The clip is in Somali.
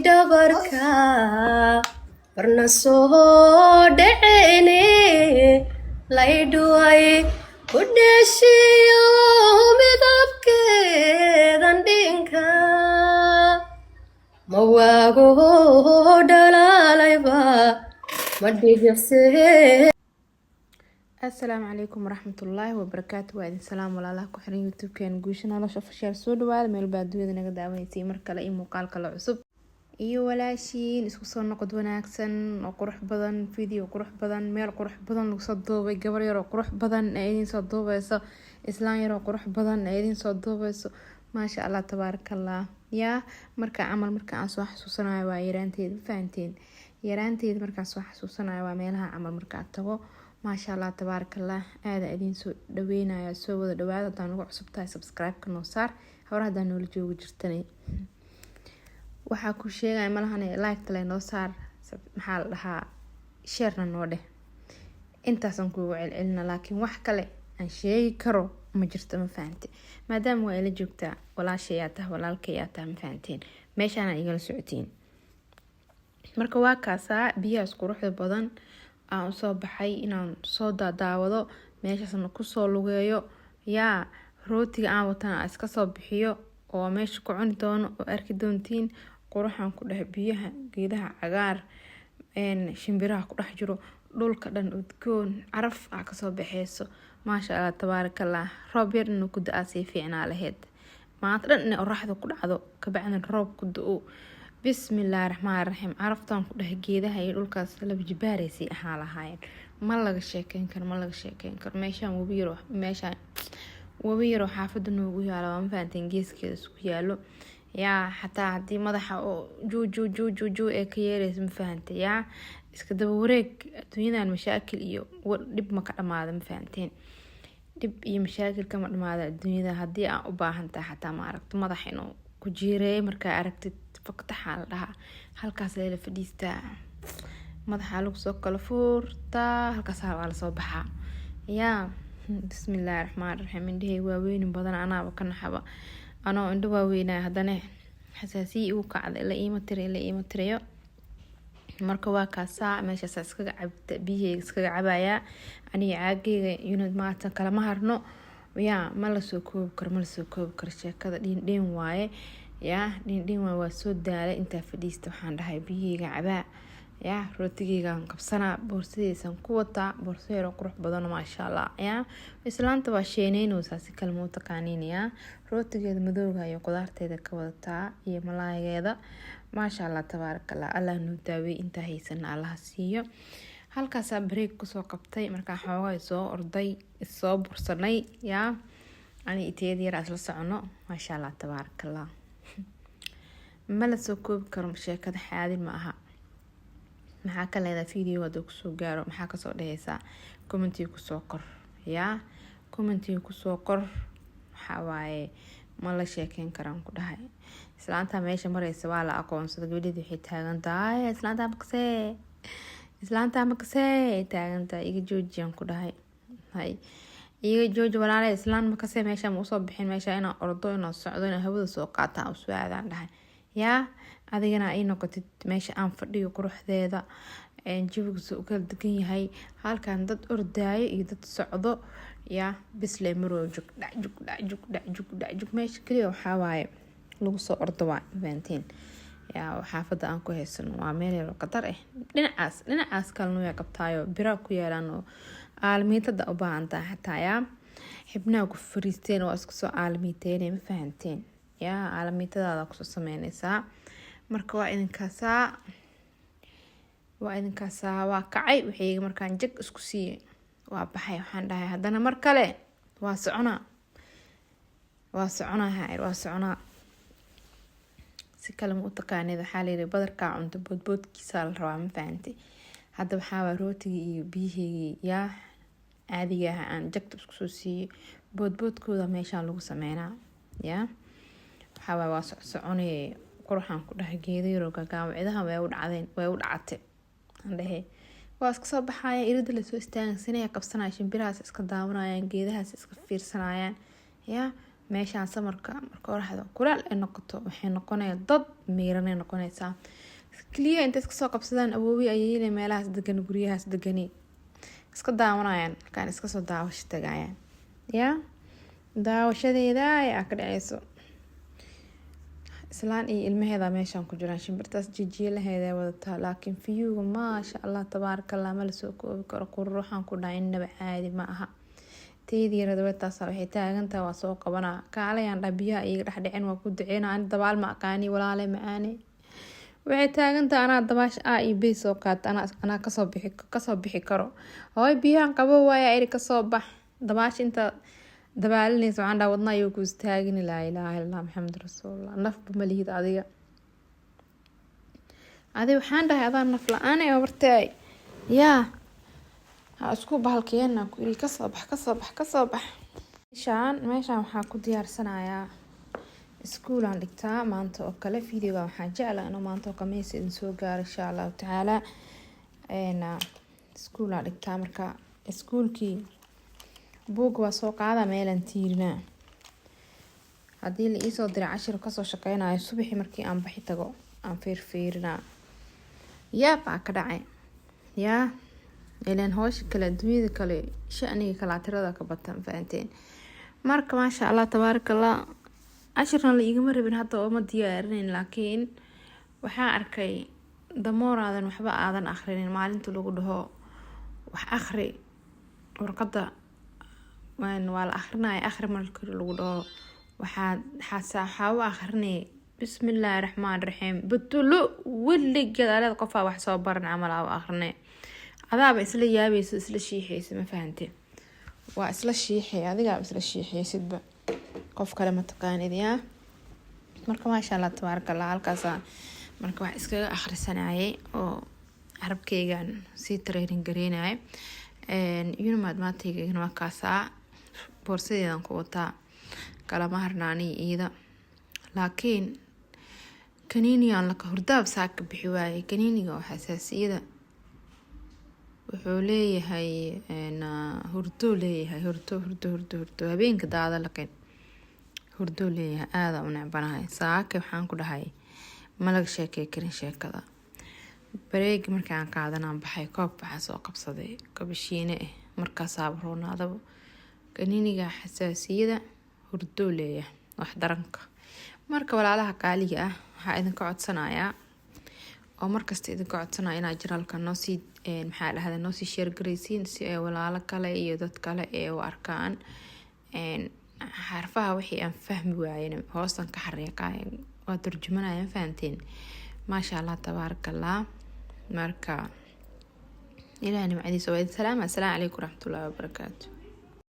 dhabarka barna soo dhacene laydhuway ku dheshiyo midabkeedan dhinka ma waago dhalaalayba ma dhigase. السلام عليكم ورحمة الله وبركاته. وعليكم السلام ولا الله كحرين يوتيوب كان جوشنا لا شوف شير سود وعلى ميل بعد ويدا نقد عوانيتي مركلا إيه مقال كلا عصب إيه ولا شيء نسخصنا نقد وناكسن وقروح بدن فيديو قروح بدن ميل قروح بدن وصدوا بجبر يرو قروح بدن أيدين صدوا بس إسلام يرو قروح بدن أيدين صدوا بس ما شاء الله تبارك الله. يا مركا عمل مركا عصوا حسوسنا ويرانتيد فانتين يرانتيد مركا عصوا حسوسنا وميلها عمل مركا تبو ما شاء الله تبارك الله. aada idin soo dhaweynaya soo wada dhawaada hadaan ugu cusub tahay subscribe-ka noo saar hore hadaan noola joogo jirtanay waxaa ku sheegay malahan like tale noo saar maxaa la dhahaa share noo dheh intaasan kuugu celcelina laakiin wax kale aan sheegi karo ma jirto ma fahanteen maadaama waa ila joogtaa walaashayaa tahay walaalkayaa tahay ma fahanteen meeshaan aan igala socotiin marka waa kaasaa biyahaas quruxda badan aan soo baxay inaan soo daawado meeshaasna kusoo lugeeyo yaa rootiga aan watana iska soo bixiyo oo meesha ku cuni doono oo arki doontiin quruxan ku dhex biyaha geedaha cagaar shimbiraha ku dhex jiro dhulka dhan udgoon caraf ah kasoo baxeyso maasha Allah tabaarakallah. roob yar inuu ku da'aa si fiicnaa lahayd maanta dhan inay oraxda ku dhacdo ka bacdan roob ku da'o bismillaahir rahmaanir rahiim caraftan ku dhex geedaha iyo dhulkaas laba jibaaraysi ahaa lahaayeen ma laga sheekeyn karo meeshaan wabi yaro xaafada noogu yaalo ma fahanteen geeskeeda isku yaalo yaa xataa haddii madaxa oo juu ee ka yeeraysa ma fahantay yaa iska daba wareeg adduunyadan mashaakil iyo dhib ma ka dhamaada ma fahanteen dhib iyo mashaakil kama dhamaada adduunyada haddii aan u baahan tahay xataa ma aragto madax inuu ku jiireeyo markaa aragtid faktaxa la dhahaa halkaas la fadhiistaa madaxa lagu soo kala fuurtaa halkaas waa la soo baxaa yaa bismillaahir rahmaanir rahiim indhahay waaweyn badan anaaba ka naxaba anoo indho waaweynaa haddana xasaasiyi ugu kacday la iima tirayo marka waa kaasaa meeshaas iskaga cabta biyahayga iskaga cabayaa aniga caagayga unid maatan kala ma harno yaa ma la soo koobi karo sheekada dhiindhiin waaye yaa dhiindhiin waa soo daalay intaa fadhiista waxaan dhahay biyahayga cabaa yaa rootigaygaan qabsanaa boorsadaysan ku wataa boorso yaro qurux badan maasha Allah yaa islaanta waa sheeneynaysaa si kale moo taqaaniin yaa rootigeeda madowga iyo qudaarteeda ka wadataa iyo malaayigeeda maasha Allah tabaarakallah. Allah nuu daaway inta haysana Allah siiyo halkaas break kusoo qabtay markaa xoogaa soo orday soo bursanay yaa ani iteed yar asla socono maasha Allah tabaarakallah. ma la soo koobi karo sheekada xaadin ma aha maxaa ka leedahay video haduu kusoo gaaro maxaa kasoo dhahaysaa commentiga kusoo qor yaa commentiga kusoo qor waxaa waaye ma la sheekeyn karaan ku dhahay islaanta meesha maraysa waa la aqoonsada gabadheedii waxay taagan tahay islaanta makasee taagan tahay iga joojiyaan ku dhahay hay iga jooji walaalahay islaan makasee meesha ma usoo bixin meesha inaan ordo inaan socdo inaan hawada soo qaataan usoo aadaan dhahay yaa adigana ay noqotid meesha aan fadhiyo quruxdeeda jawigiisa u kala degan yahay halkan dad ordaayo iyo dad socdo yaa bisle maroo jug meesha kaliya waxaa waaye lagu soo ordo waa eventiin yaa xaafada aan ku haysano waa meel yar oo qadar dhinacaas kalena way qabtaayo bira ku yeelaan oo aalmiitada u baahan tahay xataa yaa xibnaha ku fariisteen oo isku soo aalmiiteen ma fahanteen yaa aalmiitadaada kusoo sameynaysaa marka waa idinkaasaa waa kacay wixii markaan jag isku siiyey waa baxay waxaan dhahay haddana mar kale waa soconaa si kale ma u taqaanid waxaa layidhi badarkaa cunto boodboodkiisa la rabaa ma fahantay hadda waxaawaa rootigii iyo biyahaygii yaa caadiga ah aan jagta isku soo siiyey boodboodkooda meeshaan lagu sameynaa yaa waxaawaa waa soconay quruxan ku dhahay geedo yaro gaaban ciidahan way u dhacatay andhahe waa iska soo baxaya irida lasoo istaagansanaya qabsanaya shimbirahaas iska daawanayaan geedahaas iska fiirsanayaan yaa meeshaan samarka marka oraxda kulaal ay noqoto waxay noqonaysaa dad miiran ay noqonaysaa kaliya inta iska soo qabsadaan awoowi ayay meelahaas degan guryahaas degani iska daawanayaan kan iska soo daawasho tagayaan ya daawashadeeda ay ka dhacayso islaan iyo ilmaheeda meeshaan ku jiraan shimbirtaas jijiilaheeda wadataa laakiin fiyuuga maasha Allah tabaarakallah ma la soo koobi karo quruxan ku dhaynaba caadi ma aha teedii radawataas waxay taagantaa waa soo qabanaa kaalayaan dhabiyaha iyaga dhaxdhicin waa ku duceynaa aan dabaal ma aqaani walaalay macaani waxay taagantaa anaa dabaash iyo bay soo qaata anaa kasoo bixi karo hooy biyahan qabo waaya iri kasoo bax dabaash inta dabaalinaysa waxaan dhaa wadna ayuu ku istaagini laa ilaaha illallah maxamed rasuulullah nafba ma lihid adiga waxaan dhahay adaa naf la-aan ee hortay yaa ha isku bahalkeena ku iri kasoo bax meeshaan waxaa ku diyaarsanayaa iskuulaan dhigtaa maanta oo kale videoga waxaan jeclaa inuu maanta oo khamiis idin soo gaaro insha allahu tacaala iskuulaan dhigtaa marka iskuulkii buug waa soo qaada meelan tiirinaa haddii la iisoo diray cashir kasoo shaqeynayo subaxii markii aan baxi tago aan fiirfiirinaa baa ka dhacay ileen howsha kale adduunyada kale shaniga kala tirada ka batan fahanteen marka maasha Allah tabaarakallah cashirna la igama rabin hadda oo ma diyaarinayn laakiin waxaan arkay damooraadan waxba aadan akhrinin maalinta lagu dhaho wax akhri warqada waa la akhrinaya akhri markii lagu dhaho waxaa u akhrinay bismillaahi raxmaani raxiim butulo weligeed aleed qofaa wax soo baran camal u akhrinay adaaba isla yaabaysa isla shiixaysa ma fahanteen waa isla shiixay adigaa isla shiixaysidba qof kale ma taqaanid marka maasha Allah tabaarakallah halkaas marka wax iskaga akhrisanayay oo carabkeygan si training gareynay maadmaatayga markaas boorsadeedan ku wataa kalama harnaani iyada laakiin kaniiniyan laka hurdaab saaka bixi waayay kaniiniga oo xasaasiyada wuxuu leeyahay hurdo leeyahay hurdo habeenka daada laqin hurdo leeyahay aada u necbanahay saaka waxaan ku dhahay malaga sheekay karin sheekada bareegi markaan qaadanaan baxay koob waxaa soo qabsaday kabashiine markaasaa roonaadaba kaniiniga xasaasiyada hurdo leeyahay wax daranka marka walaalaha qaaliga waxaa idinka codsanayaa oo markasta idinka codsanaya inaad jiraalka noosii noosii sheergaraysiin si ay walaalo kale iyo dad kale ee u arkaan xarfaha wixii aan fahmi waayen hoostan ka xariiqay waa turjumanaya fahanteen maasha Allah tabaarakallah marka ilaahay nimcadiisa waa salaam assalaamu calaykum waraxmatullaahi wabarakaatu